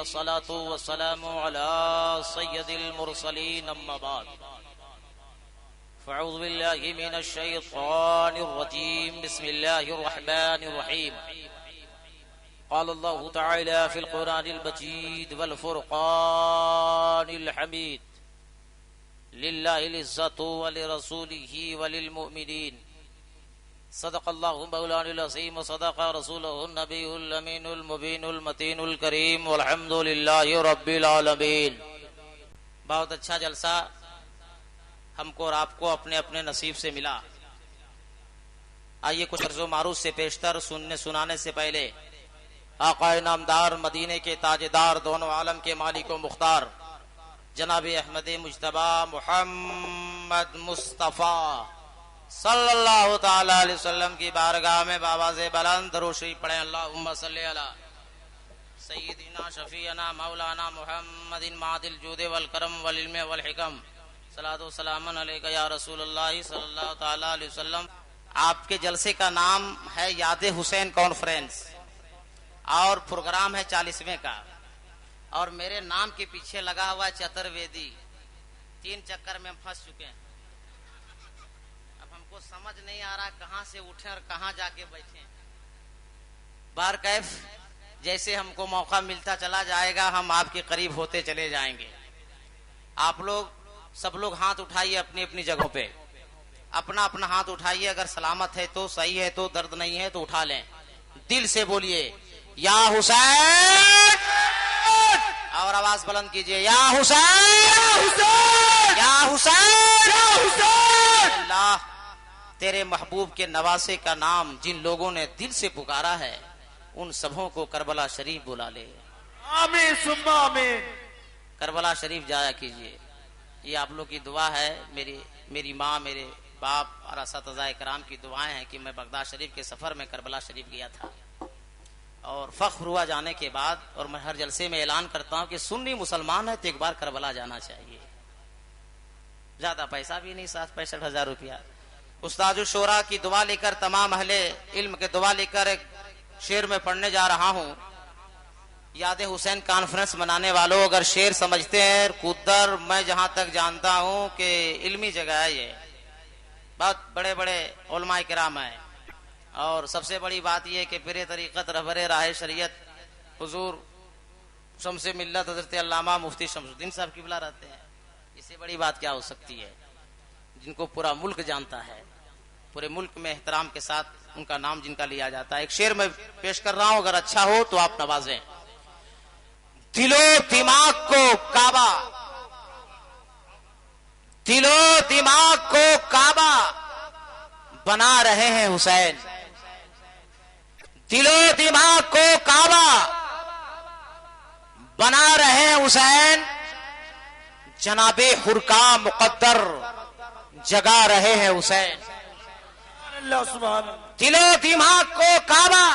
वस्सलातु वस्सलामु अला सय्यदिल मुरसलीन अम्मा बाद फ़अऊज़ु बिल्लाहि मिनश शैतानिर रजीम बिस्मिल्लाहिर रहमानिर रहीम क़ाल अल्लाहु तआला फ़िल क़ुरआनिल मजीद वल फ़ुरक़ानिल हमीद लिल्लाहिल इज़्ज़तु व लिरसूलिहि व लिल मुअमिनीन सदक़ल्लाहु मौलानिल अज़ीम व सदक़ रसूलुहुन नबियुल अमीनुल मुबीनुल मतीनुल करीम वल्हम्दुलिल्लाहि रब्बिल आलमीन। बहुत अच्छा जलसा हमको और आपको अपने अपने नसीब से मिला। आइए कुछ अर्ज़ो मारूफ से पेशतर सुनने सुनाने से पहले आक़ाए नामदार मदीने के ताजेदार दोनों आलम के मालिक व मुख्तार जनाब अहमद मुज्तबा मुहम्मद मुस्तफ़ा सल्लल्लाहु ताला अलैहि वसल्लम की बारगाह में बावाज़े बुलंद दरूद शरीफ पढ़ें। अल्लाहुम्मा सल्ली अला सय्यिदिना शफ़ीअना मौलाना मुहम्मदिन मादिल जूद वल करम वल इल्म वल हिकम सलातो सलामन अलैका या रसूलल्लाह सल्लल्लाहु ताला अलैहि वसल्लम। आपके जलसे का नाम है याद हुसैन कॉन्फ्रेंस और प्रोग्राम है 40वें का, और मेरे नाम के पीछे लगा हुआ चतुर्वेदी। 3 चक्कर में हम फंस चुके हैं। अब हमको समझ नहीं आ रहा कहां से उठे और कहां जाके बैठे। बार कैफ जैसे हमको मौका मिलता चला जाएगा हम आपके करीब होते चले जाएंगे। आप लोग सब लोग हाथ उठाइए अपनी अपनी जगहों पे, अपना अपना हाथ उठाइए। अगर सलामत है तो सही है, तो दर्द नहीं है तो उठा लें। दिल से बोलिए या हुसैन, और आवाज बुलंद कीजिए या हुसैन, या हुसैन, या हुसैन, या हुसैन। अल्लाह तेरे महबूब के नवासे का नाम जिन लोगों ने दिल से पुकारा है उन सबों को करबला शरीफ बुला ले। आमीन सुम्मा आमीन। करबला शरीफ जाया कीजिए। ये आप लोग की दुआ है, मेरी माँ, मेरे बाप और असतिज़ा इकराम की दुआएं हैं कि मैं बगदाद शरीफ के सफर में करबला शरीफ गया था और फख्र हुआ जाने के बाद। और मैं हर जलसे में ऐलान करता हूं कि सुन्नी मुसलमान है तो एक बार करबला जाना चाहिए। ज्यादा पैसा भी नहीं, 65,000 रुपया। उस्ताद शोरा की दुआ लेकर, तमाम अहले इल्म के दुआ लेकर एक शेर में पढ़ने जा रहा हूं। याद हुसैन कॉन्फ्रेंस मनाने वालों, अगर शेर समझते हैं कुदर, मैं जहां तक जानता हूं कि इल्मी जगह है ये, बहुत बड़े बड़े उलमा किराम है। और सबसे बड़ी बात यह कि फिर तरीक़त रहबरे राह शरीयत हुजूर शम्से मिल्लत हज़रत अल्लामा मुफ्ती शमसुद्दीन साहब किबला रहते हैं। इससे बड़ी बात क्या हो सकती है, जिनको पूरा मुल्क जानता है, पूरे मुल्क में एहतराम के साथ उनका नाम जिनका लिया जाता है। एक शेर में पेश कर रहा हूं, अगर अच्छा हो तो आप नवाजें। दिलो दिमाग को काबा, दिलो दिमाग को काबा बना रहे हैं हुसैन। दिलो दिमाग को काबा बना रहे हैं हुसैन। जनाबे हुरका मुकद्दर जगा रहे हैं हुसैन। दिलो दिमाग को काबा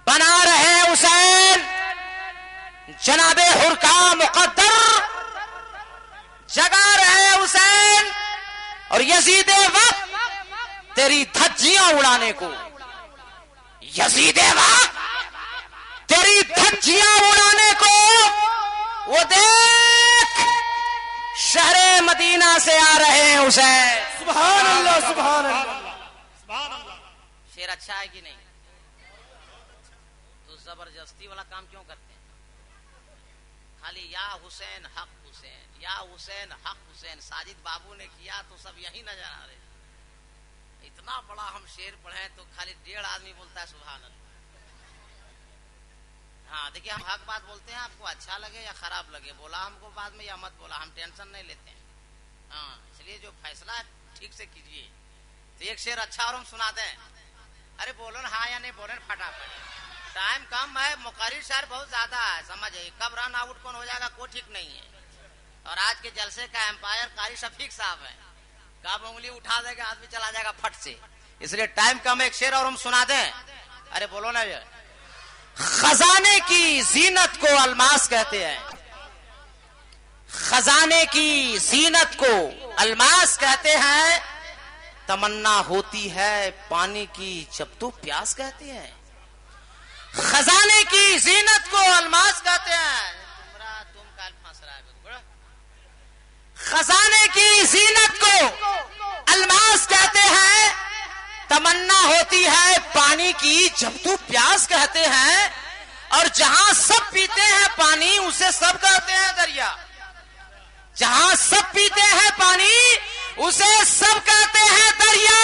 बना रहे हैं हुसैन। जनाबे हुरका मुकद्दर जगा रहे हैं हुसैन। और यजीदे वक्त तेरी धज्जियां उड़ाने को, यजीदे वक्त तेरी धज्जियां उड़ाने को, वो देख शहरे मदीना से आ रहे हैं हुसैन। सुभान अल्लाह, सुभान अल्लाह, सुभान अल्लाह। शेर अच्छा है कि नहीं? तो जबरदस्ती वाला काम क्यों करते हैं? खाली या हुसैन हक हुसैन, या हुसैन हक हुसैन साजिद बाबू ने किया तो सब यही नजर आ रहे। इतना बड़ा हम शेर पढ़े तो खाली 1.5 आदमी बोलता है सुभान अल्लाह। हाँ देखिए, हम हक बात बोलते हैं, आपको अच्छा लगे या खराब लगे, बोला हमको बाद में या मत बोला, हम टेंशन नहीं लेते हैं। हाँ, इसलिए जो फैसला है ठीक से कीजिए। तो एक शेर अच्छा और हम सुना दें। अरे बोलो ना हाँ या नहीं, बोले फटाफट, टाइम कम है, मुकर्रिर शायर बहुत ज्यादा है, समझे। कब रन आउट कौन हो जाएगा कोई ठीक नहीं है। और आज के जलसे का एम्पायर कारी शफीक साहब है, कब उंगली उठा देगा आदमी चला जाएगा फट से, इसलिए टाइम कम है। एक शेर और हम सुना दें। अरे बोलो ना। खजाने की जीनत को अलमास कहते हैं, खजाने की जीनत को अलमास कहते हैं। तमन्ना होती है पानी की जब तो प्यास कहते हैं। खजाने की जीनत को अलमास कहते पानी की जब तू प्यास कहते हैं, और जहां सब पीते हैं पानी उसे सब कहते हैं दरिया। जहां सब पीते हैं पानी उसे सब कहते हैं दरिया।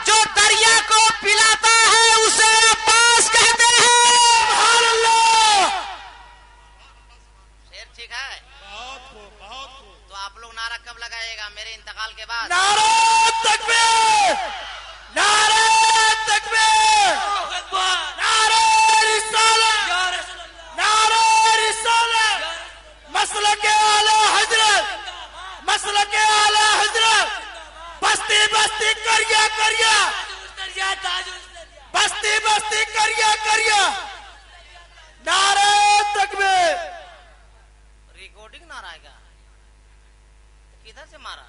जो दरिया को पिलाता है उसे अब्बास कहते हैं। सुभान अल्लाह। शेर ठीक है? तो आप लोग नारा कब लगाएगा मेरे इंतकाल के बाद? नारा तकबीर, नारा तकबीर, नारा रिसालत, नारा रिसालत, मसलके आला हजरत, मसलके आला हजरत। बस्ती बस्ती करिया करिया, बस्ती बस्ती करिया करिया, नारा तकबीर। रिकॉर्डिंग नारा है क्या? किधर से मारा?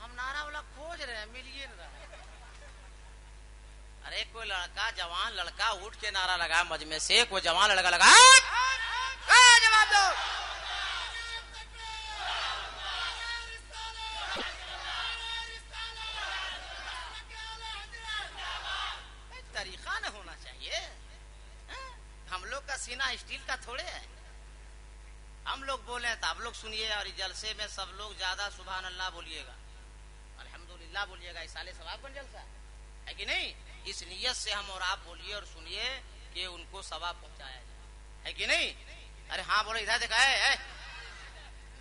हम नारा वाला खोज रहे हैं, मिल ही नहीं रहा। अरे कोई लड़का, जवान लड़का उठ के नारा लगा मजमे से, कोई जवान लड़का लगा, जवाब दो। तरीका न होना चाहिए। हम लोग का सीना स्टील का थोड़े है। हम लोग बोले तो आप लोग सुनिए, और जलसे में सब लोग ज्यादा सुभान अल्लाह बोलिएगा, अल्हम्दुलिल्लाह बोलिएगा। इस साले सवाब का जलसा है कि नहीं? इस नियत से हम और आप बोलिए और सुनिए कि उनको सवाब पहुंचाया जाए, है कि नहीं? अरे हाँ बोलो, इधर देखा है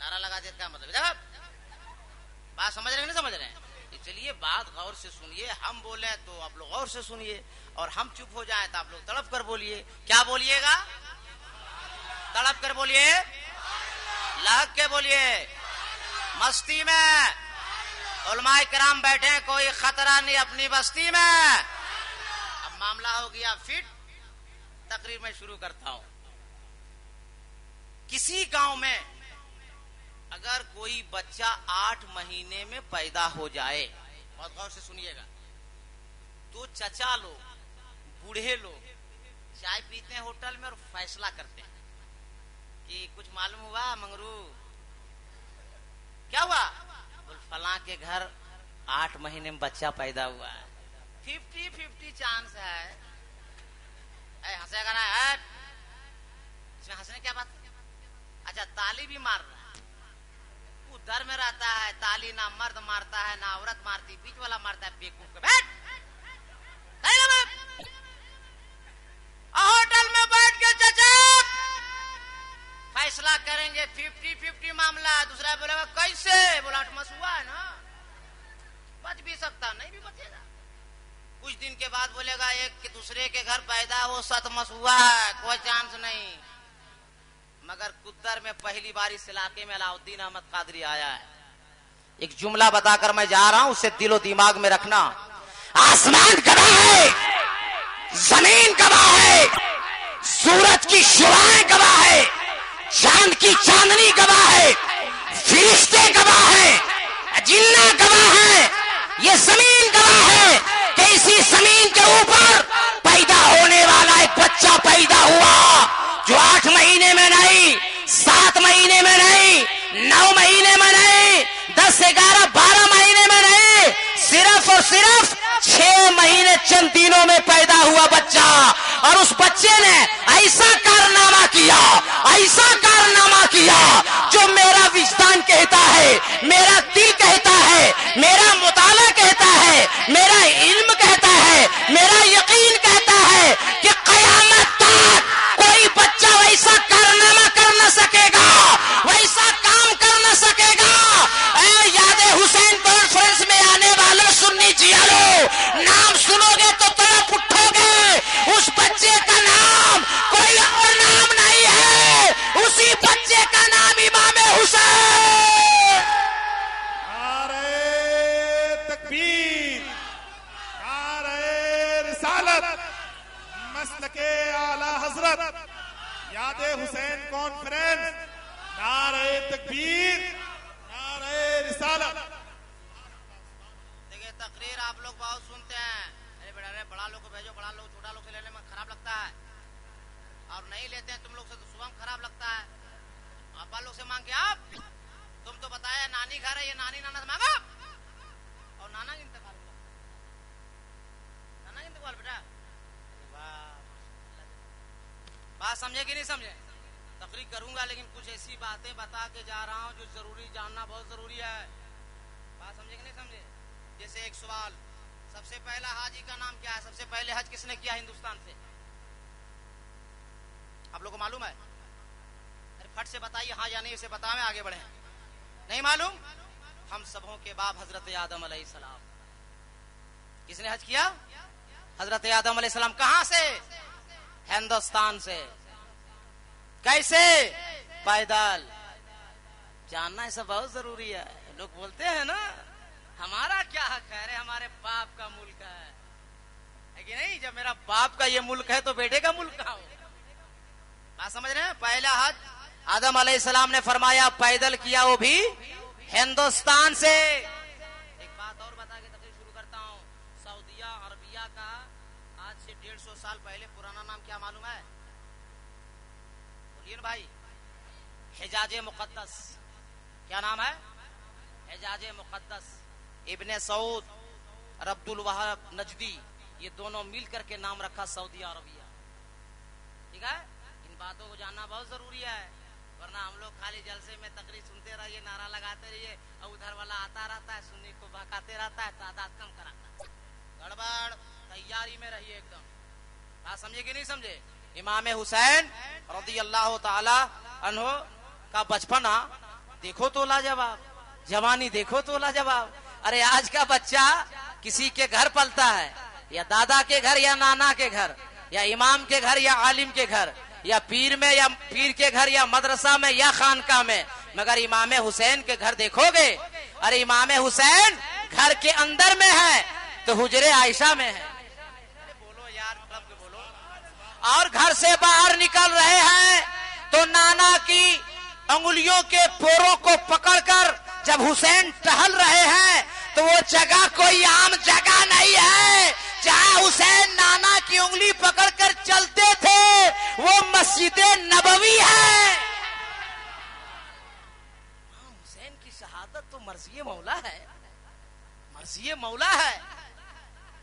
नारा लगा देते क्या मतलब? बात समझ रहे हैं नहीं समझ रहे हैं? चलिए बात गौर से सुनिए। हम बोले तो आप लोग गौर से सुनिए, और हम चुप हो जाए तो आप लोग तड़प कर बोलिए। क्या बोलिएगा? तड़प कर बोलिए, लग के बोलिए, मस्ती में। उलमाए किराम बैठे हैं, कोई खतरा नहीं अपनी बस्ती में। अब मामला हो गया फिट। तकरीर में शुरू करता हूं। किसी गांव में अगर कोई बच्चा 8 महीने में पैदा हो जाए, बहुत गौर से सुनिएगा, तो चचा लोग, बूढ़े लोग चाय पीते हैं होटल में और फैसला करते हैं कि कुछ मालूम हुआ मंगरू? क्या हुआ? बोल फलां के घर 8 महीने में बच्चा पैदा हुआ है, 50-50 चांस है। हंसेगा ना? इसमें हंसने क्या बात? अच्छा, ताली भी मार रहा है, दर में रहता है, ताली ना मर्द मारता है ना औरत मारती, बीच वाला मारता है बेवकूफ। बैठ होटल में बैठ के चचा फैसला करेंगे 50-50 मामला। दूसरा बोलेगा कैसे? बोला 8 मास हुआ है ना, बच भी सकता, नहीं भी बचेगा। कुछ दिन के बाद बोलेगा एक के दूसरे के घर पैदा हो 7 मास हुआ है, कोई चांस नहीं। मगर कुद्दर में पहली बार इस इलाके में अलाउद्दीन अहमद कादरी आया है। एक जुमला बताकर मैं जा रहा हूं, उसे दिलो दिमाग में रखना। आसमान गवाह है, जमीन गवाह है, सूरज की शुआएं गवाह है, चांद की चांदनी गवाह है, फरिश्ते गवाह है, जिन्ना गवाह है, ये जमीन गवाह है कि इसी जमीन के ऊपर पैदा होने वाला एक बच्चा पैदा हुआ, जो 8 महीने में नहीं, 7 महीने में नहीं, 9 महीने में नहीं, 10, 11, 12 महीने में नहीं, सिर्फ और सिर्फ 6 महीने चंद दिनों में पैदा हुआ बच्चा। और उस बच्चे ने ऐसा कारनामा किया, ऐसा कारनामा किया जो मेरा विज्ञान कहता है, मेरा दिल कहता है, मेरा मुताला कहता है, मेरा इल्म कहता है, मेरा यकीन कहता है कि कयामत तक कोई बच्चा वैसा कारनामा कर न सकेगा, वैसा काम कर न सकेगा। याद हुसैन कॉन्फ्रेंस में आने वाले सुन्नी जियालो, नाम सुनोगे तो तड़प उठोगे। उस बच्चे का नाम कोई और नाम नहीं है, उसी बच्चे का नाम इमाम हुसैन। नारे तकबीर, नारे रिसालत, मसलके आला हजरत, याद हुसैन कॉन्फ्रेंस, नारे तकबीर, नारे रिसालत। देखिए तकरीर आप लोग बहुत सुनते हैं, अरे बड़ा लोग को भेजो, बड़ा लोग छोटा लोग से लेने में खराब लगता है, और नहीं लेते हैं तुम लोग से तो सुबह खराब लगता है। आपा लोग से मांग के आप, तुम तो बताया नानी घर है, ये नानी नाना से मांगा, और नाना इंतकाल हुआ, नाना बोल बेटा, बात समझे कि नहीं समझे? तकरीर करूंगा लेकिन कुछ ऐसी बातें बता के जा रहा हूं जो जरूरी जानना बहुत जरूरी है। बात समझे कि नहीं समझे? जैसे एक सवाल, सबसे पहला हाजी का नाम क्या है? सबसे पहले हज किसने किया हिंदुस्तान से? आप लोगों को मालूम है? अरे फट से बताइए हाँ या नहीं, इसे बताएं आगे बढ़े। नहीं मालूम? हम सबों के बाप हजरत आदम अलैहिस्सलाम। किसने हज किया? हजरत आदम अलैहिस्सलाम। कहां से? हिंदुस्तान से। कैसे? पैदल। जानना ऐसा बहुत जरूरी है। लोग बोलते हैं ना हमारा क्या हक है? अरे हमारे बाप का मुल्क है कि नहीं? जब मेरा बाप का ये मुल्क है तो बेटे का मुल्क कहां हो? बात समझ रहे हैं? पहला हज आदम अलैहिस्सलाम ने फरमाया पैदल किया, वो भी हिंदुस्तान से। एक बात और बता के तकरीर शुरू करता हूँ। सऊदिया अरबिया का आज से 150 साल पहले पुराना नाम क्या मालूम है? बोलिए ना भाई। हिजाज मुकद्दस। क्या नाम है? हिजाज मुकद्दस। इब्ने सऊद और अब्दुल वहाब नजदी, ये दोनों मिलकर के नाम रखा सऊदी अरबिया। ठीक है? इन बातों को जानना बहुत जरूरी है, वरना हम लोग खाली जलसे में तकरीर सुनते रहिए, नारा लगाते रहिए और उधर वाला आता रहता है, सुन्नी को भकाते रहता है, तादाद कम कराता है। गड़बड़। तैयारी में रहिए एकदम। बात समझे कि नहीं समझे? इमाम हुसैन रज़ी अल्लाह ताला अन्हु का बचपना देखो तो लाजवाब, जवानी देखो तो लाजवाब। अरे आज का बच्चा किसी के घर पलता है, या दादा के घर या नाना के घर या इमाम के घर या आलिम के घर या पीर में या पीर के घर या मदरसा में या खानका में, मगर इमाम हुसैन के घर देखोगे, अरे इमाम हुसैन घर के अंदर में है तो हुजरे आयशा में है। बोलो यार, कब के बोलो। और घर से बाहर निकल रहे हैं तो नाना की अंगुलियों के पोरों को पकड़कर जब हुसैन टहल रहे हैं तो वो जगह कोई आम जगह नहीं है। जहां हुसैन नाना की उंगली पकड़कर चलते थे वो मस्जिद नबवी है। हुसैन की शहादत तो मर्ज़ी मौला है, मर्ज़ी मौला है।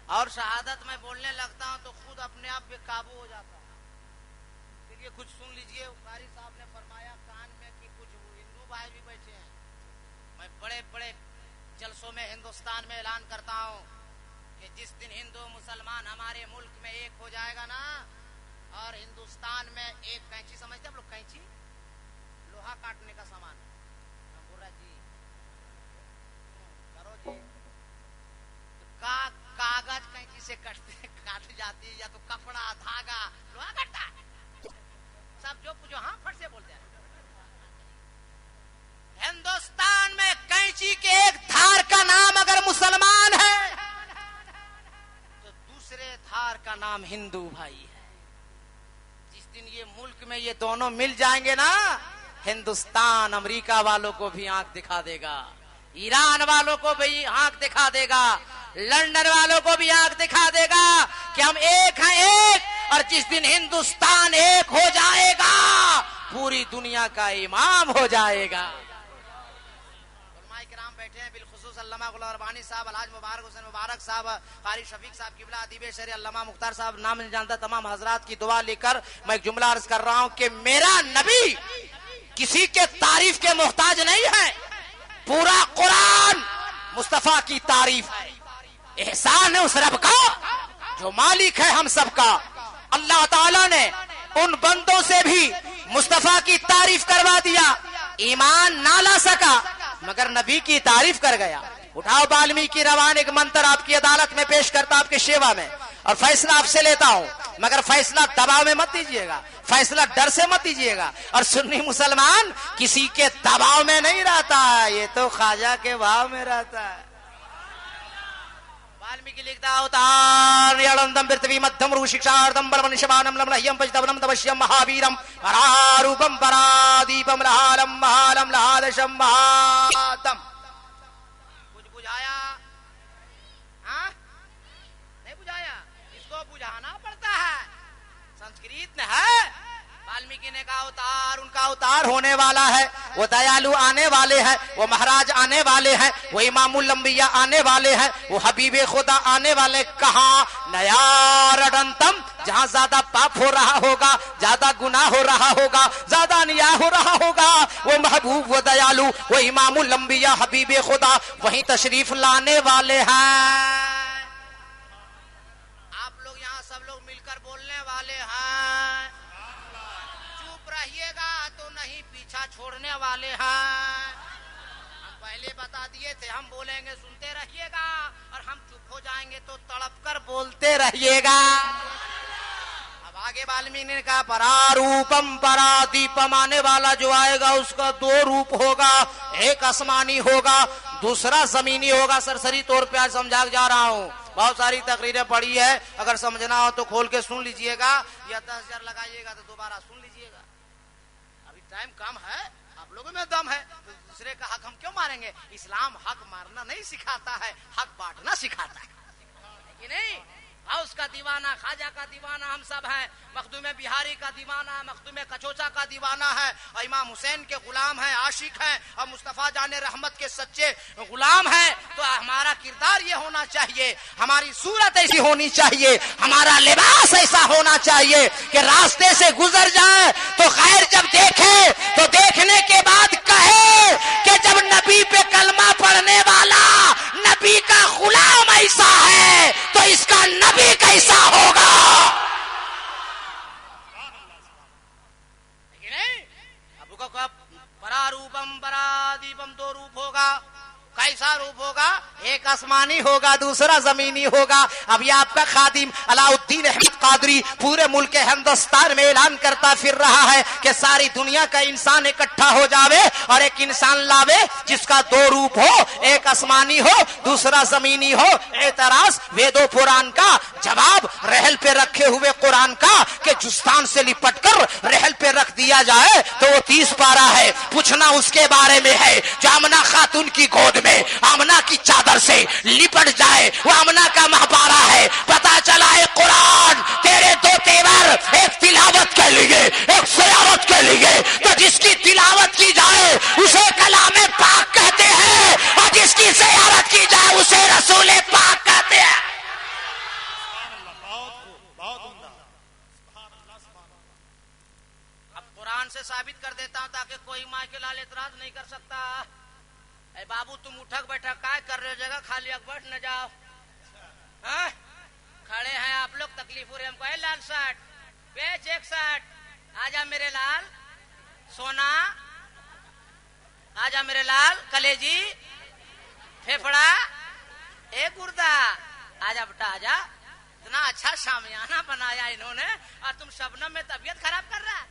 और शहादत में बोलने लगता हूं तो खुद अपने आप पे काबू हो जाता है। देखिए कुछ सुन लीजिए, कारी साहब ने फरमाया कान में कि कुछ हिंदू भाई भी बैठे हैं। मैं बड़े बड़े जलसों में हिंदुस्तान में ऐलान करता हूं कि जिस दिन हिंदू मुसलमान हमारे मुल्क में एक हो जाएगा ना, और हिंदुस्तान में एक कैंची, समझते हैं आप लोग कैंची? लोहा काटने का सामान। जी करो जी। कागज कैंची से काट जाती है, या तो कपड़ा धागा लोहा काटता है। सब जो कुछ हाँ फट से बोलते हैं। हिंदुस्तान में कैंची के एक धार का नाम अगर मुसलमान है तो दूसरे धार का नाम हिंदू भाई है। जिस दिन ये मुल्क में ये दोनों मिल जाएंगे ना, हिंदुस्तान अमेरिका वालों को भी आंख दिखा देगा, ईरान वालों को भी आंख दिखा देगा, लंदन वालों को भी आंख दिखा देगा कि हम एक हैं एक। और जिस दिन हिंदुस्तान एक हो जाएगा पूरी दुनिया का इमाम हो जाएगा। बैठे हैं बिलखुसूस अल्लामा गुलाम रब्बानी साहब, अलहाज मुबारक हुसैन मुबारक साहब, कारी शफीक साहब, किबला अदीब शरी अल्लामा मुख्तार साहब, नाम नहीं जानता तमाम हजरात की दुआ लेकर मैं एक जुमला अर्ज कर रहा हूं कि मेरा नबी किसी के तारीफ के मोहताज नहीं है। पूरा कुरान मुस्तफा की तारीफ है। एहसान है उस रब का जो मालिक है हम सबका। अल्लाह ताला ने उन बंदों से भी मुस्तफा की तारीफ करवा दिया, ईमान ना ला सका मगर नबी की तारीफ कर गया। उठाओ वाल्मीकि रामायण एक मंत्र आपकी अदालत में पेश करता आपके सेवा में, और फैसला आपसे लेता हूं, मगर फैसला दबाव में मत दीजिएगा, फैसला डर से मत दीजिएगा। और सुन्नी मुसलमान किसी के दबाव में नहीं रहता है, ये तो ख्वाजा के भाव में रहता है। वाल्मीकि लिखता होता पृथ्वी मध्यम रूशिक्षार्धम बलवनिशमानम लमलह्यम पचतवनम तपस्यम महावीरम परारूपम परादीपम लहालम महालम लहादशम महातम। कुछ बुझाया? हाँ नहीं बुझाया? इसको बुझाना पड़ता है। संस्कृत में है वाल्मीकि ने कहा अवतार, उनका अवतार होने वाला है, वो दयालु आने वाले हैं, वो महाराज आने वाले हैं, वो इमामुल अंबिया आने वाले हैं, वो हबीबे खुदा आने वाले। कहा नयारडंतम, जहां ज्यादा पाप हो रहा होगा, ज्यादा गुनाह हो रहा होगा, ज्यादा अन्याय हो रहा होगा, वो महबूब, वो दयालु, वो इमामुल अंबिया हबीबे खुदा वहीं तशरीफ लाने वाले हैं। आप लोग यहाँ सब लोग मिलकर बोलने वाले हैं, चुप रहिएगा तो नहीं पीछा छोड़ने वाले हैं। हम पहले बता दिए थे, हम बोलेंगे सुनते रहिएगा, और हम चुप हो जाएंगे तो तड़प कर बोलते रहिएगा। अब आगे वाल्मीकि ने कहा परारूपम परादीपम, आने वाला जो आएगा उसका दो रूप होगा, एक आसमानी होगा, दूसरा जमीनी होगा। सरसरी तौर पे आज समझा जा रहा हूँ, बहुत सारी तकरीरें पड़ी है, अगर समझना हो तो खोल के सुन लीजिएगा, या 10,000 लगाइएगा तो दोबारा सुन लीजिएगा। अभी टाइम कम है, आप लोगों में दम है, तो दूसरे का हक हम क्यों मारेंगे? इस्लाम हक मारना नहीं सिखाता है, हक बांटना सिखाता है कि नहीं? हाउस का दीवाना, खाजा का दीवाना हम सब हैं, मखदूम बिहारी का दीवाना है, मखदूम कचोचा का दीवाना है, और इमाम हुसैन के गुलाम हैं, आशिक हैं, और मुस्तफा जाने रहमत के सच्चे गुलाम हैं। तो हमारा किरदार ये होना चाहिए, हमारी सूरत ऐसी होनी चाहिए, हमारा लिबास ऐसा होना चाहिए कि रास्ते से गुजर जाए तो खैर जब देखे तो देखने के बाद कहे कि जब नबी पे कलमा पढ़ने वाला नबी का गुलाम ऐसा है तो इसका नबी कैसा होगा? अब को परारूपम परादीपम, दो रूप होगा। कैसा रूप होगा? एक आसमानी होगा, दूसरा जमीनी होगा। अब ये आपका खादिम अलाउद्दीन अहमद कादरी पूरे मुल्क हिंदुस्तान में ऐलान करता फिर रहा है कि सारी दुनिया का इंसान इकट्ठा हो जावे और एक इंसान लावे जिसका दो रूप हो, एक आसमानी हो, दूसरा जमीनी हो। एतराज वेदो पुराण का, जवाब रहल पे रखे हुए कुरान का कि जुस्तान से लिपट कर रहल पे रख दिया जाए तो वो 30 पारा है। पूछना उसके बारे में है जो आमना खातून की गोद में आमना की चादर से लिपट जाए, वो आमना का महापारा है। पता चला है कुरान तेरे दो तेवर, एक तिलावत के लिए, एक सयावत के लिए। तो जिसकी तिलावत की जाए उसे कलामे पाक कहते हैं, और जिसकी सयावत की जाए उसे रसूले पाक कहते हैं। अब कुरान से साबित कर देता हूं ताकि कोई माँ के लाल एतराज नहीं कर सकता। ए बाबू तुम उठक बैठक काय कर रहे हो, जगह खाली अब बैठ न जाओ। हाँ? खड़े हैं आप लोग, तकलीफ हो रही हमको। लाल शर्ट बेच, एक शर्ट, आजा मेरे लाल सोना, आजा मेरे लाल कलेजी फेफड़ा, ए गुर्दा, आजा बेटा आजा। इतना अच्छा शामियाना बनाया इन्होंने, और तुम शबनम में तबीयत खराब कर रहा है।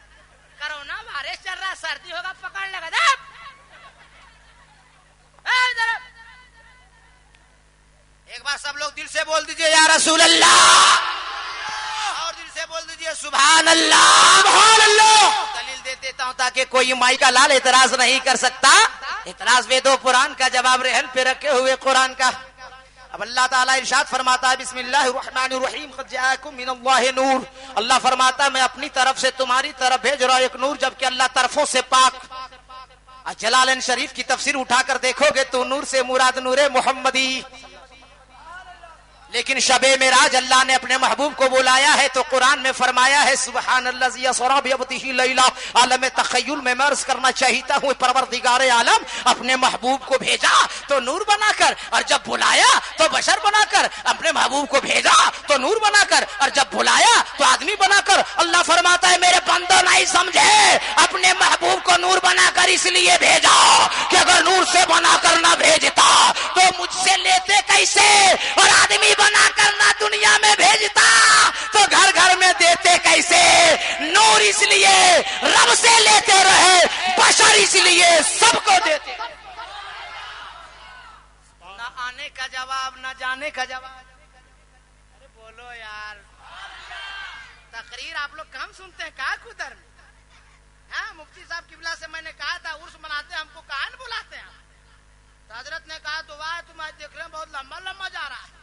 कोरोना वायरस चल रहा, सर्दी होगा पकड़ लेगा। एक बार सब लोग दिल से बोल दीजिए या रसूल अल्लाह, और दिल से बोल दीजिए सुभान अल्लाह, सुभान अल्लाह। दलील दे देता हूं ताकि कोई माई का लाल एतराज नहीं कर सकता। एतराज वेदो पुराण का, जवाब रहल पे रखे हुए कुरान का। अब अल्लाह ताला इरशाद फरमाता है बिस्मिल्लाहिर्रहमानिर्रहीम क़द जाअकुम मिनल्लाहि नूर। अल्लाह फरमाता है मैं अपनी तरफ से तुम्हारी तरफ भेज रहा हूं एक नूर, जबकि अल्लाह तरफों से पाक। जलालन शरीफ की तफसीर उठाकर देखोगे तो नूर से मुराद नूरे मोहम्मदी। लेकिन शबे मेराज अल्लाह ने अपने महबूब को बुलाया है तो कुरान में फरमाया है सुब्हानल्लाज़ी यसरा बिअब्दिही लैला। आलम तखय्युल में मर्ज करना चाहता हूँ, परवरदिगारे आलम अपने महबूब को भेजा तो नूर बनाकर, और जब बुलाया तो बशर बनाकर। अपने महबूब को भेजा तो नूर बनाकर, और जब बुलाया तो आदमी बनाकर। अल्लाह फरमाता है मेरे बंदो नहीं समझे, अपने महबूब को नूर बनाकर इसलिए भेजा कि अगर नूर से बनाकर ना भेजता तो मुझसे लेते कैसे, और आदमी बनाकर ना दुनिया में भेजता तो घर घर में देते कैसे। नूर इसलिए रब से लेते रहे, बशर इसलिए सबको देते। ना आने का जवाब, ना जाने का जवाब। अरे बोलो यार, तकरीर आप लोग कम सुनते हैं का कुदर में? हाँ, मुफ्ती साहब किबला से मैंने कहा था उर्स मनाते हमको कहाँ बुलाते हैं। तो हजरत ने कहा तो वाह तुम आज देख रहे हैं बहुत लंबा लंबा जा रहा है।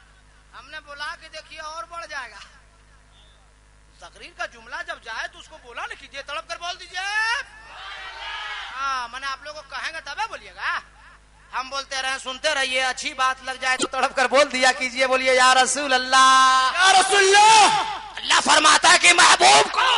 हमने बोला कि देखिए और बढ़ जाएगा। तकरीर का जुमला जब जाए तो उसको बोला ना कीजिए, तड़प कर बोल दीजिए। हाँ, मैंने आप लोगों को कहेंगे तबे बोलिएगा। हम बोलते रहे, सुनते रहिए, अच्छी बात लग जाए तो तड़प कर बोल दिया कीजिए। बोलिए या रसूल अल्लाह, या रसूल अल्लाह। अल्लाह फरमाता है कि महबूब को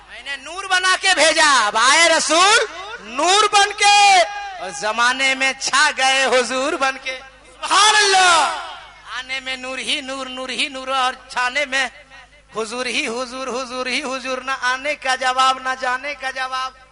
मैंने नूर बना के भेजा। अब आए रसूल नूर बन के और जमाने में छा गए हुजूर बन के। सुभान अल्लाह। आने में नूर ही नूर, नूर ही नूर, और छाने में हुजूर ही हुजूर, हुजूर ही हुजूर। ना आने का जवाब ना जाने का जवाब।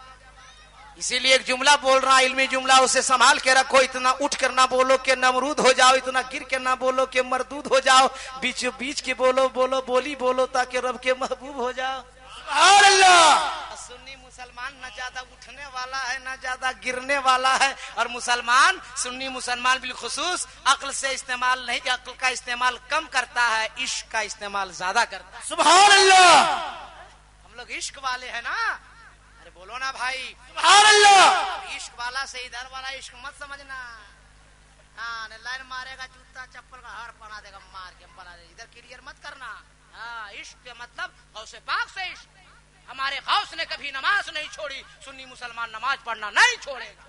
इसीलिए एक जुमला बोल रहा, इल्मी जुमला, उसे संभाल के रखो। इतना उठ कर ना बोलो कि नमरूद हो जाओ, इतना गिर के ना बोलो कि मरदूद हो जाओ। बीच बीच के बोलो, बोलो बोली बोलो ताकि रब के महबूब हो जाओ। सुभान अल्लाह। सुन्नी मुसलमान न ज्यादा उठने वाला है न ज्यादा गिरने वाला है। और मुसलमान, सुन्नी मुसलमान बिलखुसूस अक्ल से इस्तेमाल नहीं, अक्ल का इस्तेमाल कम करता है, इश्क का इस्तेमाल ज्यादा करता है। सुभान अल्लाह। हम लोग इश्क वाले हैं ना। अरे बोलो ना भाई, सुभान अल्लाह। इश्क वाला से इधर वाला इश्क मत समझना। हाँ, लाइन मारेगा, जूता चप्पल का हार पहना देगा, मार के बना दे, इधर क्लियर मत करना। हाँ, इश्क के मतलब गौसे पाक से इश्क। हमारे गौस ने कभी नमाज नहीं छोड़ी, सुन्नी मुसलमान नमाज पढ़ना नहीं छोड़ेगा।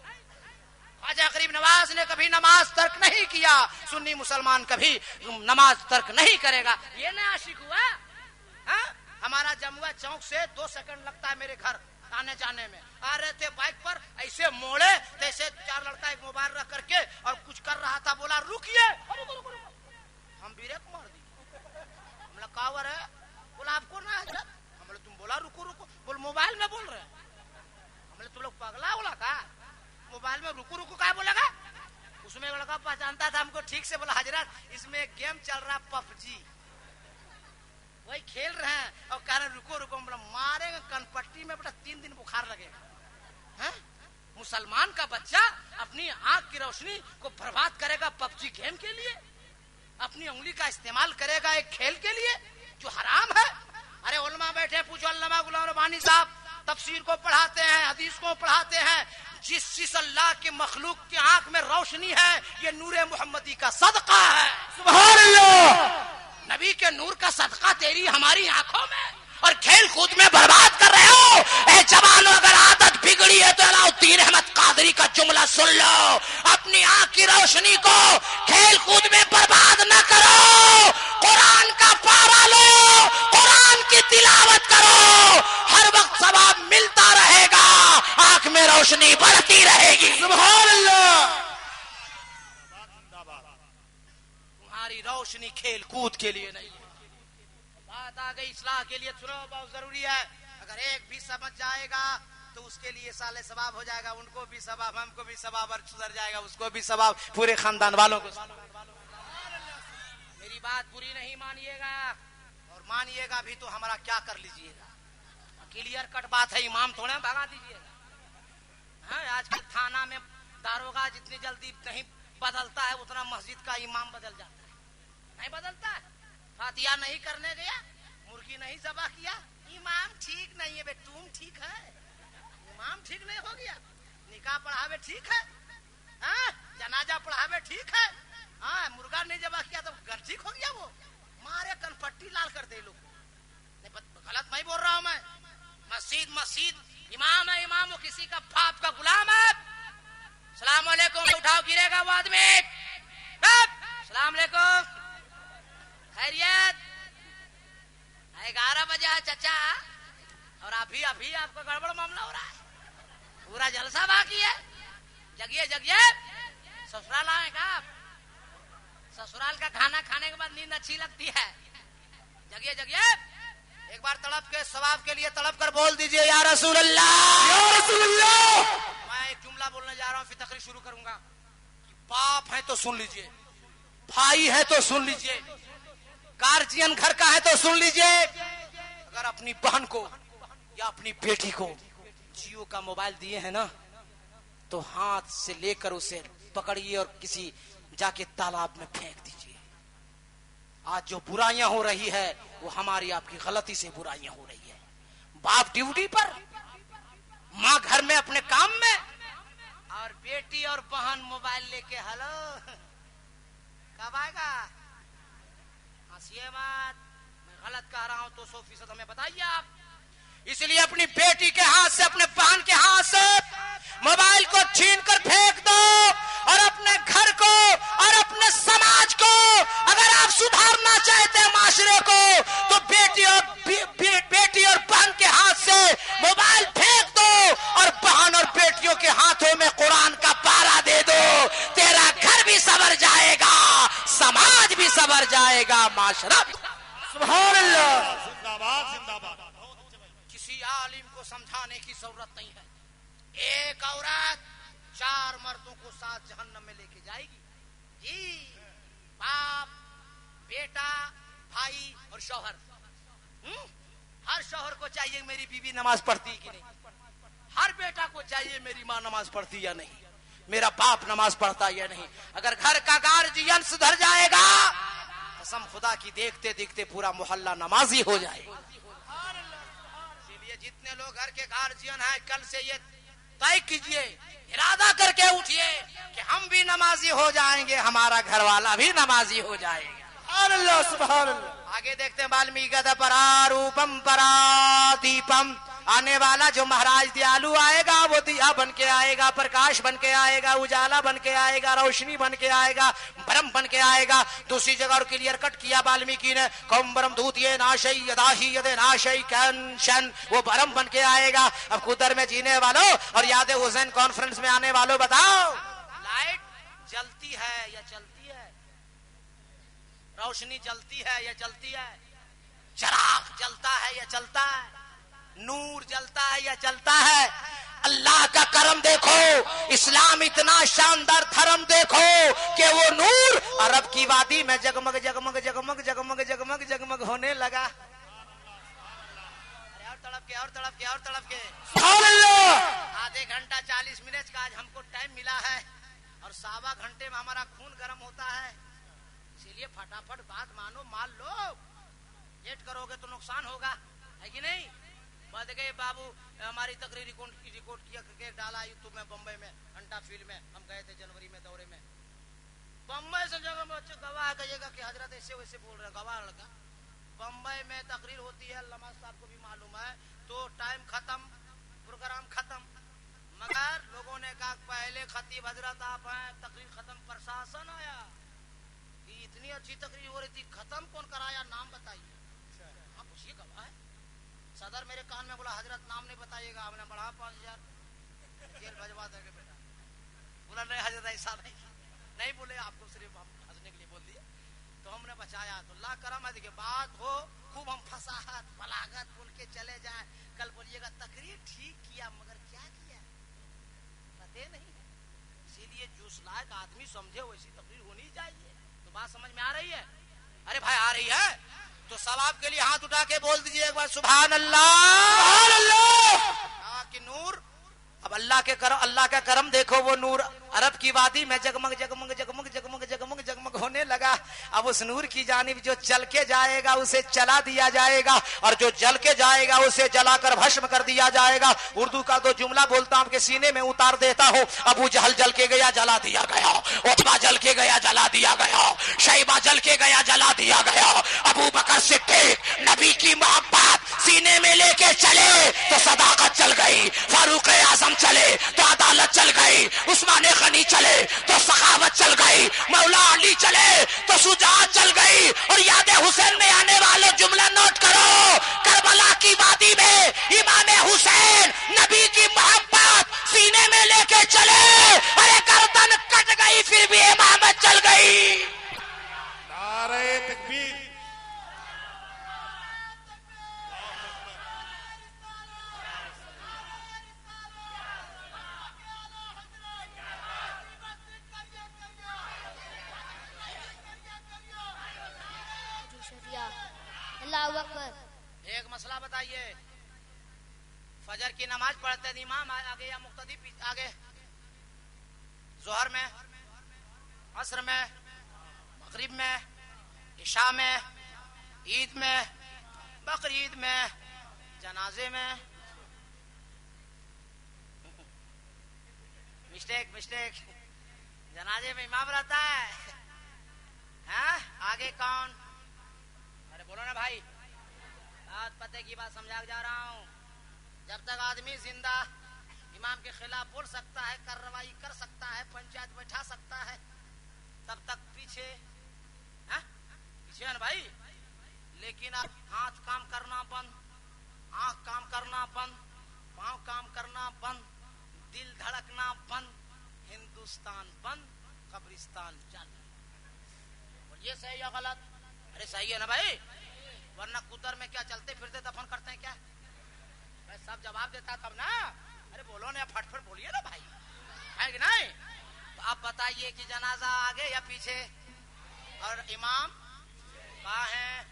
ख्वाजा गरीब नवाज ने कभी नमाज तर्क नहीं किया, सुन्नी मुसलमान कभी नमाज तर्क नहीं करेगा। ये ना आशिक हुआ। हाँ? हमारा जमुआ चौक से 2 सेकंड लगता है मेरे घर आने जाने में। आ रहे थे बाइक पर, ऐसे मोड़े जैसे 4 लड़का एक मोबाइल रख करके और कुछ कर रहा था, बोला रुकिए, हम ब्रेक मार दी। हमने कावर है, बोला आपको ना है, हमने तुम बोला रुको रुको, बोल मोबाइल में बोल रहे हैं। हमने तुम लोग पगला बोला का, मोबाइल में रुको रुको क्या बोलेगा। उसमें लड़का पहचानता था हमको ठीक से, बोला हजरत इसमें गेम चल रहा पबजी, वही खेल रहे हैं और कह रहे रुको रुको। बोला मारेंगे कनपट्टी में बेटा, 3 दिन बुखार लगेगा। हैं? मुसलमान का बच्चा अपनी आंख की रोशनी को बर्बाद करेगा पबजी गेम के लिए, अपनी उंगली का इस्तेमाल करेगा एक खेल के लिए जो हराम है। अरे उलमा बैठे, पूछो अल्लामा गुलाम रब्बानी साहब तफसीर को पढ़ाते हैं, हदीस को पढ़ाते हैं। जिस अल्लाह के मखलूक की आंख में रोशनी है, ये नूरे मुहम्मदी का सदका है। सुभान अल्लाह। नबी के नूर का सदका तेरी हमारी आंखों में, और खेल कूद में बर्बाद कर रहे हो। ए जवानों, अगर आदत बिगड़ी है तो अलाउद्दीन अहमद कादरी का जुमला सुन लो। अपनी आंख की रोशनी को खेल कूद में बर्बाद न करो। कुरान का पारा लो, कुरान की तिलावत करो, हर वक्त सवाब मिलता रहेगा, आंख में रोशनी बढ़ती रहेगी। सुभान अल्लाह। तुम्हारी रोशनी खेल कूद के लिए नहीं है। बात आ गई इस्लाह के लिए, सुनो बहुत जरूरी है। अगर एक भी समझ जाएगा तो उसके लिए साले सवाब हो जाएगा, उनको भी सवाब, हमको भी सवाब, और सुधर जाएगा उसको भी सवाब, पूरे खानदान वालों को। मेरी बात बुरी नहीं मानिएगा, और मानिएगा भी तो हमारा क्या कर लीजिएगा। क्लियर कट बात है, इमाम थोड़े भगा दीजिएगा। हाँ, आजकल थाना में दारोगा जितनी जल्दी नहीं बदलता है उतना मस्जिद का इमाम बदल जाता है। नहीं बदलता है। फातिहा नहीं करने गया, मुर्गी नहीं ज़बह किया, इमाम ठीक नहीं है बे, तुम ठीक है, इमाम ठीक नहीं हो गया। निकाह पढ़ावे ठीक है, हाँ, जनाजा पढ़ावे ठीक है, हाँ, मुर्गा नहीं ज़बह किया तो घर ठीक हो गया। वो मारे कनपट्टी लाल कर दे लोग। गलत नहीं बोल रहा हूं मैं। मस्जिद मस्जिद, इमाम है इमाम, वो किसी का बाप का गुलाम है। सलाम अलैकुम उठाओ, गिरेगा वो आदमी। सलाम अलैकुम, खैरियत। 11 बजे है चचा, और अभी अभी आपका गड़बड़ मामला हो रहा है, पूरा जलसा बाकी है। जगिए जगिए, ससुराल आए का आप? ससुराल का खाना खाने के बाद नींद अच्छी लगती है। जगिए जगिए, एक बार तड़प के सवाब के लिए तड़प कर बोल दीजिए या रसूल अल्लाह, या रसूल अल्लाह। मैं एक जुमला बोलने जा रहा हूँ, फिर तकरीर शुरू करूंगा। बाप है तो सुन लीजिए, भाई है तो सुन लीजिए, गार्जियन घर का है तो सुन लीजिए। अगर अपनी बहन को या अपनी बेटी को जियो का मोबाइल दिए है ना, तो हाथ से लेकर उसे पकड़िए और किसी जाके तालाब में फेंक दीजिए। आज जो बुराइयां हो रही है वो हमारी आपकी गलती से बुराइयां हो रही है। बाप ड्यूटी पर, माँ घर में अपने काम में, और बेटी और बहन मोबाइल लेके हेलो कब आएगा, हंसिए मत, मैं गलत कह रहा हूं तो 100% हमें बताइए आप। इसलिए अपनी बेटी के हाथ से, अपने बहन के हाथ से मोबाइल को छीन कर फेंक दो और अपने घर को और अपने समाज को, अगर आप सुधारना चाहते हैं माशरे को, तो बेटी और बहन के हाथ से मोबाइल फेंक दो और बहन और बेटियों के हाथों में कुरान का पारा दे दो। तेरा घर भी संवर जाएगा, समाज भी संवर जाएगा, माशरा। सुभान अल्लाह, जिंदाबाद जिंदाबाद। किसी आलिम को समझाने की जरूरत नहीं है। एक औरत 4 मर्दों को साथ जहन्नम में लेके जाएगी जी। बाप, बेटा, भाई और शौहर। हर शौहर को चाहिए मेरी बीवी नमाज पढ़ती कि नहीं, हर बेटा को चाहिए मेरी माँ नमाज पढ़ती या नहीं, मेरा बाप नमाज पढ़ता या नहीं। अगर घर का गार्जियन सुधर जाएगा, कसम खुदा की देखते देखते पूरा मोहल्ला नमाजी हो जाएगा। इसलिए जितने लोग घर के गार्जियन हैं, कल से ये तय कीजिए, इरादा करके उठिए कि हम भी नमाजी हो जाएंगे, हमारा घर वाला भी नमाजी हो जाएगा। अल्लाह सुभान अल्लाह। आगे देखते हैं, वाल्मीकि परारूपम परादीपम। आने वाला जो महाराज दयालु आएगा वो दिया बन के आएगा, प्रकाश बन के आएगा, उजाला बन के आएगा, रोशनी बन के आएगा, ब्रह्म बन के आएगा। दूसरी जगह और क्लियर कट किया वाल्मीकि ने, कौम ब्रह्म दूत ये नाशई यदाही यदे नाशई कैंशन, वो ब्रह्म बन के आएगा। अब कुदर में जीने वालों और याद हुसैन कॉन्फ्रेंस में आने वालों, बताओ लाइट जलती है या चलती है? रोशनी जलती है या चलती है? चिराग जलता है या चलता है? नूर जलता है या जलता है? अल्लाह का करम देखो, इस्लाम इतना शानदार धर्म देखो कि वो नूर अरब की वादी में जगमग जगमग जगमग जगमग जगमग जगमग होने लगा। और तड़प के और तड़प के और तड़प के। आधे घंटा 40 मिनट का आज हमको टाइम मिला है और 1.25 घंटे में हमारा खून गर्म होता है। इसीलिए फटाफट बात मानो, मान लो। लेट करोगे तो नुकसान होगा, है कि नहीं? बद गए बाबू, हमारी तकरीर रिकॉर्ड किया करके डाला यूट्यूब में। बम्बई में घंटा फील्ड में हम गए थे जनवरी में दौरे में। बम्बई से जगह में बच्चे गवाह कहिएगा कि हजरत ऐसे वैसे बोल रहे, गवाह लड़का। बम्बई में तकरीर होती है, नमाज साहब को भी मालूम है, तो टाइम खत्म, प्रोग्राम खत्म, मगर लोगों ने कहा पहले खतीब हजरत आप हैं, तकरीर खत्म। प्रशासन आया कि इतनी अच्छी तकरीर हो रही थी, खत्म कौन कराया, नाम बताइए। आप पूछिए गवाह है। सदर मेरे कान में बोला हजरत नाम नहीं बताइएगा, हमने बढ़ा 5000 जेल भजवा देंगे बेटा। बोला नहीं हजरत ऐसा नहीं बोले, आपको सिर्फ हम हंसने के लिए बोल दिए, तो हमने बचाया। तो अल्लाह करम है, देखिए बात हो खूब, हम फसाहत बलागत बोल के चले जाए। कल बोलिएगा तकरीर ठीक किया, मगर क्या किया पता नहीं। इसीलिए जिस लायक आदमी समझे वैसी तकरीर होनी चाहिए। तो बात समझ में आ रही है? अरे भाई आ रही है तो सवाब के लिए हाथ उठा के बोल दीजिए एक बार सुभान अल्लाह। कि नूर, अब अल्लाह का करम देखो, वो नूर अरब की वादी में जगमग जगमग जगमग जगमग जगमग जगमग होने लगा। अब उस नूर की जानिब जो चल के जाएगा उसे चला दिया जाएगा, और जो जल के जाएगा उसे जलाकर भस्म कर दिया जाएगा। उर्दू का तो जुमला बोलता हूं कि सीने में उतार देता हूं। अबू जहल जल के गया, जला दिया गया। उतबा जल के गया, जला दिया गया। शैबा जल के गया, जला दिया गया। अबू बकर सिद्दीक नबी की मोहब्बत सीने में लेके चले तो सदाकत चल गई। फारूक आजम चले तो अदालत चल गई। उस्मान गनी चले तो सखावत चल गई। मौला अली चले तो शुजाअत चल गई। और याद हुसैन में आने वाले जुमला नोट करो, करबला की वादी में इमाम हुसैन नबी की मोहब्बत सीने में लेके चले। अरे गर्दन कट गई फिर भी इमामत चल गई। नारे तकबीर। एक मसला बताइए, फजर की नमाज पढ़ते थे इमाम आगे या मुक्तदी आगे? जोहर में, असर में, मगरिब में, इशा में, ईद में, बकरीद में, जनाजे में। मिस्टेक जनाजे में इमाम रहता है। हाँ? आगे कौन? अरे बोलो ना भाई। आज पते की बात समझा जा रहा हूँ। जब तक आदमी जिंदा इमाम के खिलाफ बोल सकता है, कार्रवाई कर सकता है, पंचायत बैठा सकता है, तब तक पीछे है ना भाई। लेकिन अब हाथ काम करना बंद, आंख काम करना बंद, पांव काम करना बंद, दिल धड़कना बंद, हिंदुस्तान बंद, कब्रिस्तान चालू। ये सही या गलत? अरे सही है ना भाई, वरना कुतर में क्या चलते फिरते दफन करते हैं क्या? मैं सब जवाब देता तब ना। अरे बोलो ना, फटफट बोलिए ना भाई, है कि नहीं? तो अब बताइए कि जनाजा आगे या पीछे, और इमाम कहाँ है?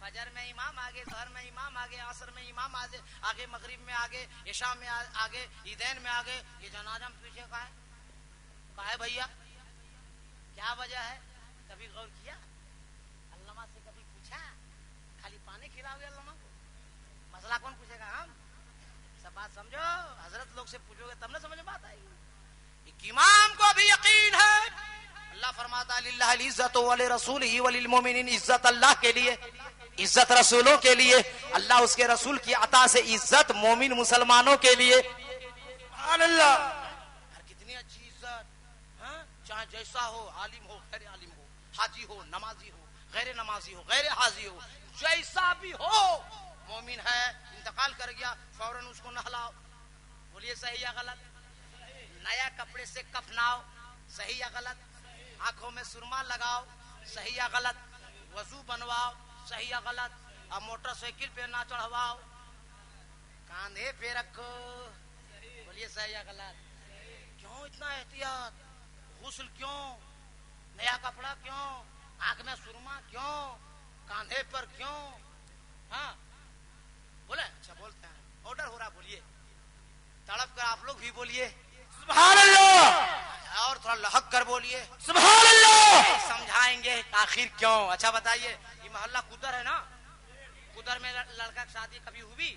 फजर में इमाम आगे, ज़हर में इमाम आगे, असर में इमाम आगे, मगरिब में आगे, इशा में आगे, ईदैन में आगे, ये जनाजा में पीछे का है भैया? क्या वजह है? कभी गौर किया? अल्लामा से कभी पूछा? खाली पानी खिलाओगे अल्लामा को? मसला कौन पूछेगा? हम सब बात समझो, हजरत लोग से पूछोगे तब ना समझ में बात आएगी। इमाम को भी यकीन है। अल्लाह फरमाता है लिल्लाहिल इज्जतु वली रसूलिही वलिल मोमिनीन, इज्जत अल्लाह के लिए, इज्जत रसूलों के लिए, अल्लाह उसके रसूल की अता से इज्जत मोमिन मुसलमानों के लिए। अल्लाह कितनी अच्छी इज्जत, चाहे जैसा हो, आलिम हो, गैर आलिम हो, हाजी हो, नमाजी हो, गैर नमाजी हो, गैर हाजी हो, जैसा भी हो, मोमिन है, इंतकाल कर गया, फौरन उसको नहलाओ। बोलिए सही या गलत? नया कपड़े से कफनाओ, सही या गलत? आंखों में सुरमा लगाओ, सही या गलत? वजू बनवाओ, सही या गलत? अब मोटरसाइकिल पे ना चढ़वाओ, कांधे पे रखो। बोलिए सही या गलत? क्यों इतना एहतियात? गुस्ल क्यों? नया कपड़ा क्यों? आंख में सुरमा क्यों? कांधे पर क्यों? हाँ बोले? अच्छा बोलते हैं, ऑर्डर हो रहा, बोलिए, तड़प कर आप लोग भी बोलिए सुभान अल्लाह, और थोड़ा लहक कर बोलिए सुभान अल्लाह। समझाएंगे आखिर क्यों। अच्छा बताइए, ये मोहल्ला कुदर है ना, कुदर में लड़का की शादी कभी हुई?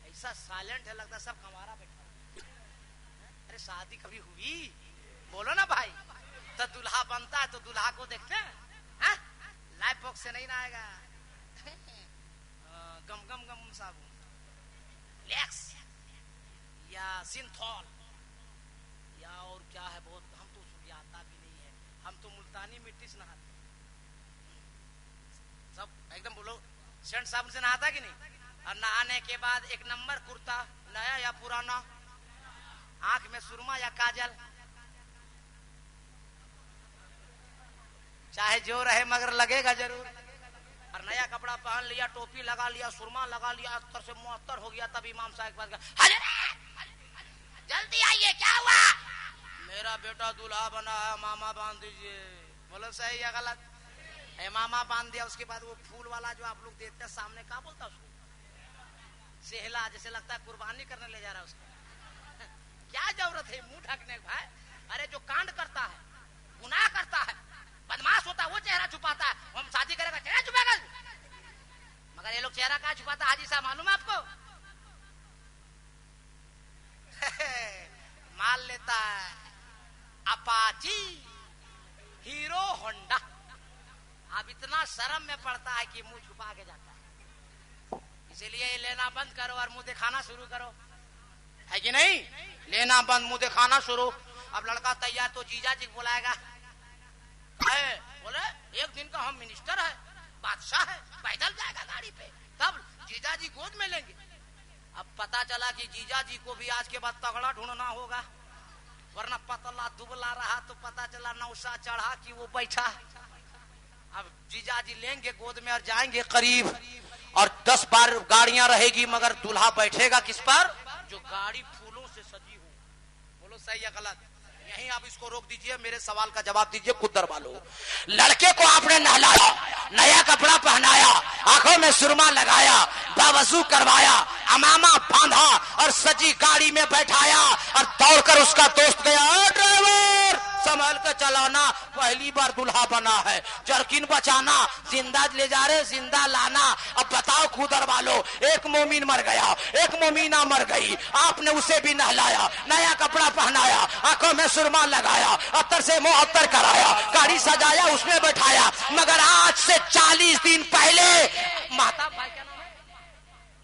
ऐसा साइलेंट है, लगता सब हमारा बैठा। अरे शादी कभी हुई? बोलो ना भाई। तो दूल्हा बनता है तो दूल्हा को देखते हैं, लाइफ बॉक्स से नहीं ना आएगा, गम गम गम साबुन, लेक्स या सिंथॉल या और क्या है, बहुत हम तो उसमें आता भी नहीं है, हम तो मुल्तानी मिट्टी से नहाते सब एकदम। बोलो सेंट साबुन से नहाता कि नहीं? और नहाने के बाद एक नंबर कुर्ता, नया या पुराना, आंख में सुरमा या काजल, चाहे जो रहे मगर लगेगा जरूर। और नया कपड़ा पहन लिया, टोपी लगा लिया, सुरमा लगा लिया, अख्तर से मुअत्तर हो गया, तब इमाम साहब के पास गया, जल्दी आइए, क्या हुआ? मेरा बेटा दूल्हा बना है, मामा बांध दीजिए। बोलो सही या गलत? मामा बांध दिया, उसके बाद वो फूल वाला जो आप लोग देते हैं सामने, क्या बोलता है उसको? सेहला, जैसे लगता है कुर्बानी करने ले जा रहा है उसको। क्या जरूरत है मुंह ढकने भाई? अरे जो कांड करता है, गुनाह करता है, बदमाश होता है, वो चेहरा छुपाता है। हम शादी करेगा चेहरा छुपाएगा, मगर ये लोग चेहरा कहाँ छुपाता है? हाजी साहब मालूम है आपको? माल लेता है अपाची, हीरो होंडा। अब इतना शर्म में पड़ता है कि मुंह छुपा के जाता है। इसीलिए लेना बंद करो और मुंह दिखाना शुरू करो, है कि नहीं? लेना बंद, मुंह दिखाना शुरू। अब लड़का तैयार तो जीजा जी बुलाएगा, बोले एक दिन का हम मिनिस्टर है, बादशाह है, पैदल जाएगा गाड़ी पे, तब जीजा जी गोद में लेंगे। अब पता चला कि जीजा जी को भी आज के बाद तगड़ा ढूंढना होगा, वरना पतला दुबला रहा तो पता चला नौसा चढ़ा कि वो बैठा। अब जीजा जी लेंगे गोद में और जाएंगे करीब, और 10 बार गाड़ियां रहेगी, मगर दूल्हा बैठेगा किस पर? जो गाड़ी फूलों से सजी हो। बोलो सही या गलत? यहीं आप इसको रोक दीजिए, मेरे सवाल का जवाब दीजिए कुदर वालों। लड़के को आपने नहलाया, नया कपड़ा पहनाया, आंखों में सुरमा लगाया, बावजू करवाया, अमामा बांधा और सजी गाड़ी में बैठाया, और दौड़कर उसका दोस्त गया, ड्राइवर संभल के चलाना, पहली बार दुल्हा बना है, जरकिन बचाना, जिंदा ले जा रहे जिंदा लाना। अब बताओ खुदर वालों, एक मोमिन मर गया, एक मोमिना मर गई, आपने उसे भी नहलाया, नया कपड़ा पहनाया, आंखों में सुरमा लगाया, अत्तर से मुअत्तर कराया, गाड़ी सजाया, उसमें बैठाया। मगर आज से 40 दिन पहले माता भाई क्या नाम है,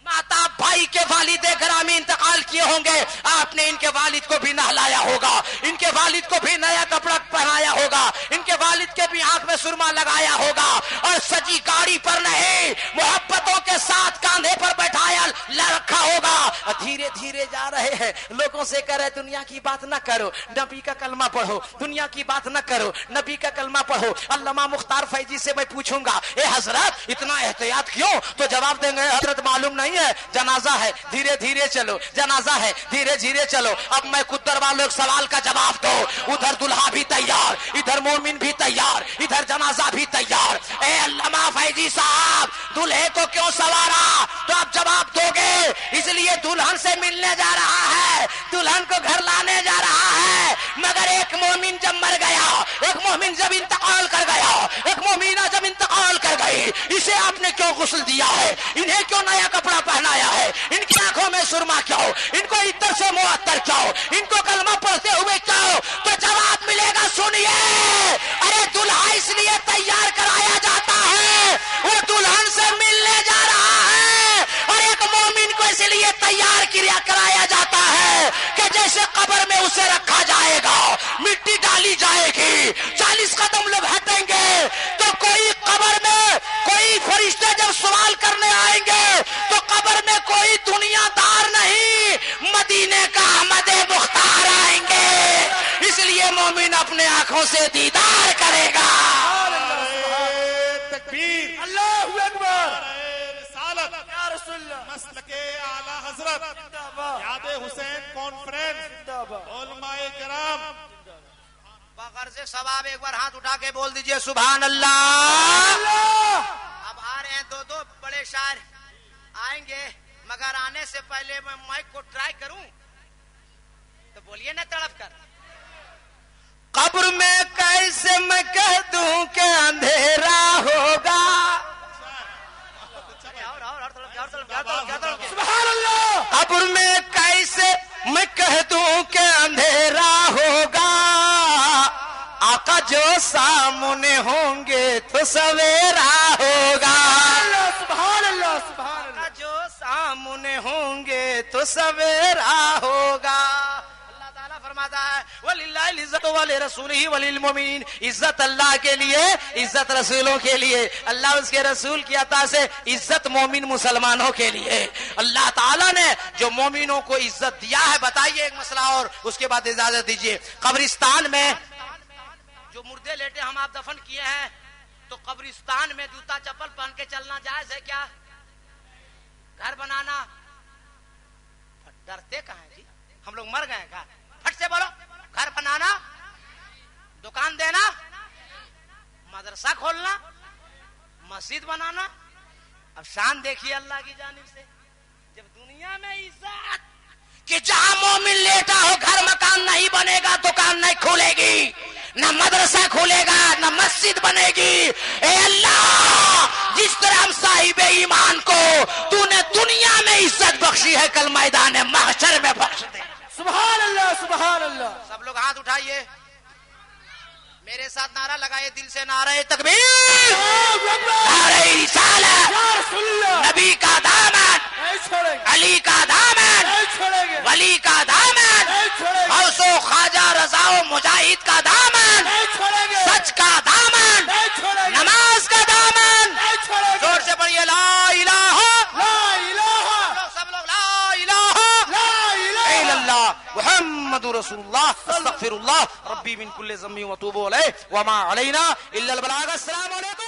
माता भाई के वालिद ग्रामी इंतकाल किए होंगे, आपने इनके वालिद को भी नहलाया होगा, इनके वालिद को भी नया कपड़ा पहनाया होगा, इनके वालिद के भी आंख में सुरमा लगाया होगा, और सजी गाड़ी पर नहीं, मोहब्बतों के साथ कांधे पर बैठाया रखा होगा। धीरे धीरे जा रहे हैं, लोगों से कह रहे दुनिया की बात न करो, नबी का कलमा पढ़ो, दुनिया की बात न करो, नबी का कलमा पढ़ो। अल्लामा मुख्तार फैजी से मैं पूछूंगा, ए हजरत इतना एहतियात क्यों? तो जवाब देंगे, हजरत मालूम नहीं है, जनाजा है, धीरे धीरे चलो, जनाजा है, धीरे धीरे चलो। अब मैं कुद्दर वालों सवाल का जवाब दो, उधर दुल्हा भी तैयार, इधर मोमिन भी तैयार, इधर जनाजा भी तैयार। ए अल्लामा फैजी साहब, दुल्हे को क्यों सवारा? तो आप जवाब दोगे, इसलिए दुल्हन से मिलने जा रहा है, दुल्हन को घर लाने जा रहा है। मगर एक मोमिन जब मर गया, एक मोमिन जब इंतकाल कर गया, एक मोमिना जब इंतकाल कर गई, इसे आपने क्यों गुस्ल दिया है? इन्हें क्यों नया कपड़ा पहनाया है? इनकी आंखों में सुरमा क्यों? इनको इतर से मुअत्तर क्यों? इनको कलमा पढ़ते हुए क्यों? तो जवाब मिलेगा, सुनिए, अरे दुल्हा इसलिए तैयार कराया जाता है, वो दुल्हन से मिलने जा रहा है, और एक मोमिन को इसलिए तैयार किया कराया जाता है कि जैसे कब्र में उसे रखा जाएगा, मिट्टी डाली जाएगी, 40 कदम लोग हटेंगे, तो कोई कब्र में कोई फरिश्ते जब सवाल करने आएंगे, तो कब्र में कोई दुनियादार नहीं, मदीने का अहमद मुख्तार आएंगे। इसलिए मोमिन अपने आंखों से दीदार करेगा। तकबीर, अल्लाहु अकबर, रिसालत, या रसूलल्लाह, मसलके आला हजरत, याद हुसैन कॉन्फ्रेंस, उलमाए किराम। बगर से सवाब एक बार हाथ उठा के बोल दीजिए सुभान अल्लाह। अब आ रहे हैं दो बड़े शायर आएंगे, मगर आने से पहले मैं माइक को ट्राई करूं तो बोलिए ना तड़प कर। कब्र में कैसे मैं कह दूं कि अंधेरा होगा, सुभान अल्लाह। कब्र में कैसे मैं कह दूं कि अंधेरा होगा, आका जो सामने होंगे तो सवेरा होगा, सुभान अल्लाह, सुभान अल्लाह। जो सामने होंगे तो सवेरा होगा। अल्लाह ताला फरमाता है, वलिल्लाहिल इज्जतु वली रसूलिही वलिल मोमिनीन, इज्जत अल्लाह के लिए, इज्जत रसूलों के लिए, अल्लाह उसके रसूल की अता से इज्जत मोमिन मुसलमानों के लिए। अल्लाह ताला ने जो मोमिनों को इज्जत दिया है, बताइए एक मसला और उसके बाद इजाजत दीजिए। कब्रिस्तान में जो मुर्दे लेटे हम आप दफन किए हैं, तो कब्रिस्तान में जूता चप्पल पहन के चलना जायज है क्या? घर बनाना, डरते कहाँ हैं जी, हम लोग मर गए क्या? फट से बोलो, घर बनाना, दुकान देना, मदरसा खोलना, मस्जिद बनाना। अब शान देखिए अल्लाह की जानिब से, जब दुनिया में इज्जत कि जहां मोमिन लेटा हो घर मकान नहीं बनेगा, दुकान नहीं खुलेगी, न मदरसा खुलेगा, न मस्जिद बनेगी। ए अल्लाह, जिस तरह हम साहिबे ईमान को तूने दुनिया में इज्जत बख्शी है, कल मैदान महशर में बख्श दे। सुभान अल्लाह, सुभान अल्लाह। सब लोग हाथ उठाइए, मेरे साथ नारा लगाइए दिल से, नारे तकबीर, नारे रिसालत, नबी का दामन, अली का दामन, वली का दामन, गौसो ख्वाजा रजाओ मुजाहिद का दामन, सच का दामन, नमाज का दामन। जोर से पढ़िए, ला इलाहा, सब लोग ला इलाहा इल्लल्लाह मुहम्मदुर रसूलुल्लाह, अस्तगफिरुल्लाह रब्बी मिन कुल्ली ज़म्बि व तूबु अलैहि व मा अलैना इल्लल बलाग। अस्सलामु अलैकुम।